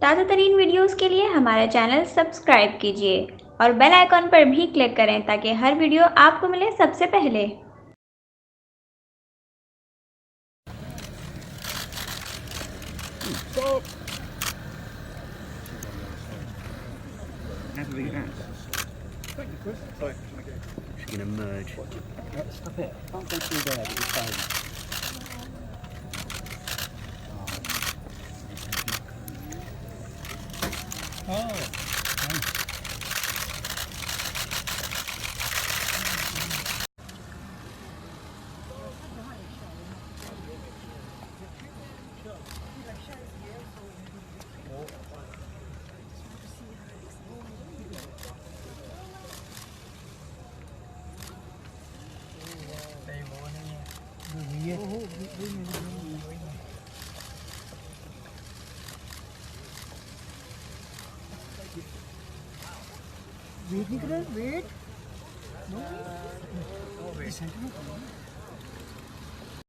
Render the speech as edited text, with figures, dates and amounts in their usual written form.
ताज़ा तरीन वीडियोस के लिए हमारा चैनल सब्सक्राइब कीजिए और बेल आइकॉन पर भी क्लिक करें ताकि हर वीडियो आपको मिले सबसे पहले। Stop! How do we get out? Thank you, Chris. Sorry, She's going to merge. stop it. Can't go through there with your phone. Wait नहीं कर रहा वेट Oh, wait.